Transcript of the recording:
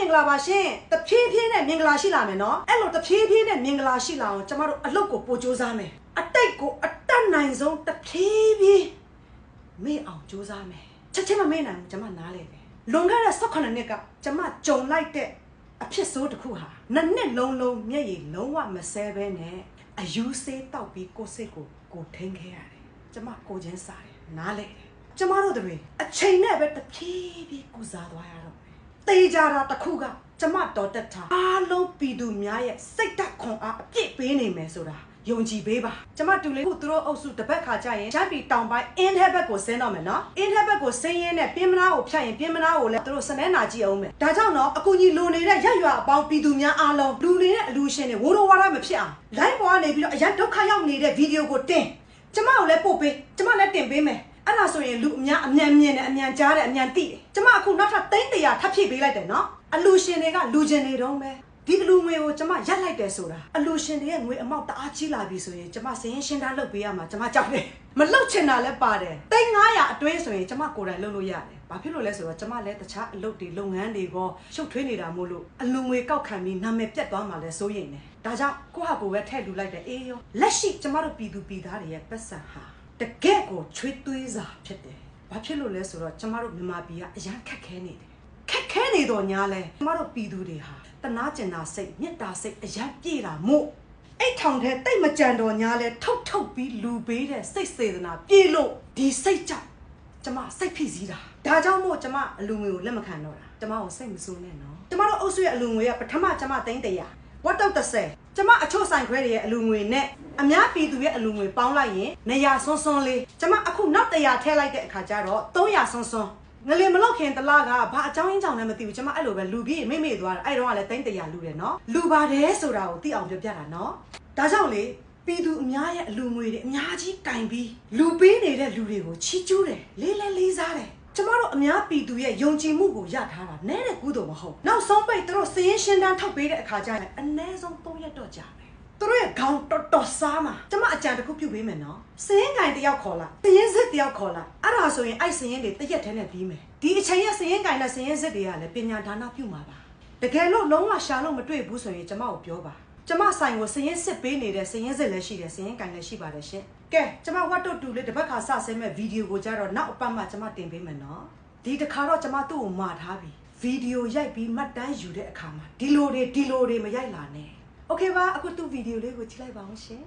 င်္ဂလာပါရှင်တဖြည်းဖြည်းနဲ့မင်္ဂလာရှိလာမယ်နော်အဲ့လိုတဖြည်းဖြည်းနဲ့မင်္ဂလာရှိလာအောင်ကျမတို့အလုပ်ကိုပို့ကြိုးစားမယ်အတိတ်ကိုအတတ်နိုင်ဆုံးတဖြည်းဖြည်းမေ့အောင်ကြိုးစားမယ်ချက်ချင်းမမေ့နိုင်ဘူးကျမနားလေတယ်လွန်ခဲ့တဲ့18နှစ်ကကျမကြုံလိုက်တဲ့အဖြစ်ဆိုးတစ်ခုဟာနှစ်လုံးမျက်ရည်လုံးဝမဆဲဘဲနဲ့အယူဆေးတောက်ပြီးကိုယ်စိတ်ကိုထိန်းခဲ့ရတယ်ကျမကိုချင်းစားတယ်နားလေတယ်ကျမတို့တွေအချိန်နဲ့ပဲတဖြည်းဖြည်းကုစားသွားရတော့တေးကြတာတစ်ခုကကျမတော်တက်တာအားလုံးပြည်သူများရဲ့စိတ်ဓာတ်ခွန်အားအပြည့်ပေးနေမယ်ဆိုတာယုံကြည်ပေးပါကျမတူလေးခုသူတို့အုပ်စုတစ်ပတ်ခါကြရင်ချမ်းပြည်တောင်ပိုင်းအင်းထဲဘက်ကိုဆင်းတော့မယ်နော်အင်းထဲဘက်ကိုဆင်းရင်းနဲ့ပြင်းမနာကိုဖြတ်ရင်ပြင်းမနာကိုလည်းသူတို့စနေနာကြည့်အောင်မယ်ဒါကြောင့်တော့အကူကြီးလိုနေတဲ့ရက်ရွာအပေါင်းပြည်သူများအားလုံးလူနေတဲ့အလူရှင်တွေဝိုးတော်ဝါဒမဖြစ်အောင် line ပေါ်ကနေပြီးတော့အရန်ဒုက္ခရောက်နေတဲ့ဗီဒီယိုကိုတင်ကျမကိုလည်းပို့ပေးကျမလည်းတင်ပေးမယ်အဲ့ဒါဆိုရင်လူအများအမြန်မြင်တယ်အမြန်ကြားတယ်အမြန်သိတယ်ကျမအခုနောက်ထပ်300ထပ်ဖြည့်ပေးလိုက်တယ်နော်အလူရှင်တွေကလူချင်းတွေတုံးပဲဒီအလူငွေကိုကျမရက်လိုက်တယ်ဆိုတာအလူရှင်တွေရဲ့ငွေအမောက်တအားကြီးလာပြီဆိုရင်ကျမစရင်ရှင်းတာလုပ်ပေးရမှာကျမကြောက်တယ်မလုပ်ချင်တာလည်းပါတယ်300အတွင်းဆိုရင်ကျမကိုယ်တိုင်လုပ်လို့ရတယ်ဘာဖြစ်လို့လဲဆိုတော့ကျမလည်းတခြားအလုပ်တွေလုပ်ငန်းတွေကိုရှုပ်ထွေးနေတာမို့လို့အလူငွေကောက်ခံပြီးနာမည်ပြတ်သွားမှလည်းစိုးရိမ်တယ်ဒါကြောင့်ကိုယ့်ဟာကိုယ်ပဲထည့်လူလိုက်တယ်အေးရောလက်ရှိကျမတို့ပြည်သူပြည်သားတွေရဲ့ပတ်စံဟာတကယ့်ကိုချွေးသွေးစာဖြစ်တယ်။ဘာဖြစ်လို့လဲဆိုတော့ကျမတို့မြန်မာပြည်ကအရန်ခက်ခဲနေတယ်။ခက်ခဲနေတော့ညာလဲကျမတို့ပြည်သူတွေဟာတနာကျင်တာစိတ်မေတ္တာစိတ်အရန်ပြေတာမို့အဲ့ထောင်ထဲတိတ်မကြံတော့ညာလဲထုတ်ပြီးလူပေးတဲ့စိတ်စေတနာပြေလို့ဒီစိတ်ကြောင့်ကျမစိတ်ဖိစီးတာ။ဒါကြောင့်မို့ကျမအလူငွေကိုလက်မခံတော့တာ။ကျမကိုစိတ်မဆိုးနဲ့နော်။ကျမတို့အုပ်စုရဲ့အလူငွေကပထမကျမ300ဝတ်တော့30ကျမအချို့ဆိုင်ခွဲတွေရဲ့အလူငွေနဲ့အများပြည်သူရဲ့အလူငွေပေါင်းလိုက်ရင်200စွန်းလေးကျမအခုနောက်100ထည့်လိုက်တဲ့အခါကျတော့300စွန်းငလေမလောက်ခင်တလားကဘာအကြောင်းရင်းကြောင့်လဲမသိဘူးကျမအဲ့လိုပဲလူပြီးမေ့သွားတယ်အဲ့တော့ကလည်း300လူတယ်နော်လူပါတယ်ဆိုတာကိုသိအောင်ပြောပြတာနော်ဒါကြောင့်လေပြည်သူအများရဲ့အလူငွေတွေအများကြီးကင်ပြီးလူပေးနေတဲ့လူတွေကိုချီးကျူးတယ်လေးစားတယ်ကျမတို့အများပြည်သူရဲ့ယုံကြည်မှုကိုရထားတာနဲတဲ့ကုသိုလ်မဟုတ်နောက်ဆုံးပိတ်သူတို့စရင်ရှင်းတန်းထုတ်ပေးတဲ့အခါကျရင်အနည်းဆုံး3ရက်တော့ကြာမယ်သူတို့ရဲ့ခေါင်းတော်စားမှာကျမအကြံတစ်ခုပြုပေးမယ်နော်စရင်ကင်တယောက်ခေါ်လာစရင်စစ်တယောက်ခေါ်လာအဲ့ဒါဆိုရင်အဲ့စရင်တွေတရက်ထဲနဲ့ပြီးမယ်ဒီအချိန်ရဲ့စရင်ကင်နဲ့စရင်စစ်တွေကလည်းပညာဒါနပြုမှာပါတကယ်လို့လုံးဝရှာလို့မတွေ့ဘူးဆိုရင်ကျမကိုပြောပါကျမဆိုင်ကိုစရင်စစ်ပေးနေတဲ့စရင်စစ်လည်းရှိတယ်စရင်ကင်လည်းရှိပါတယ်ရှင်ကဲကျမဝတ်တော့တူလေးတစ်ပတ်ခါစဆဲမဲ့ဗီဒီယိုကိုကြတော့နောက်အပတ်မှကျမတင်ပေးမယ်နော်ဒီတစ်ခါတော့ကျမသူ့ကိုမှာထားပြီဗီဒီယိုရိုက်ပြီးမှတ်တမ်းယူတဲ့အခါမှာဒီလိုတွေမရိုက်လာနဲ့โอเคပါအခုသူ့ဗီဒီယိုလေးကိုကြည့်လိုက်ပါဦးရှင်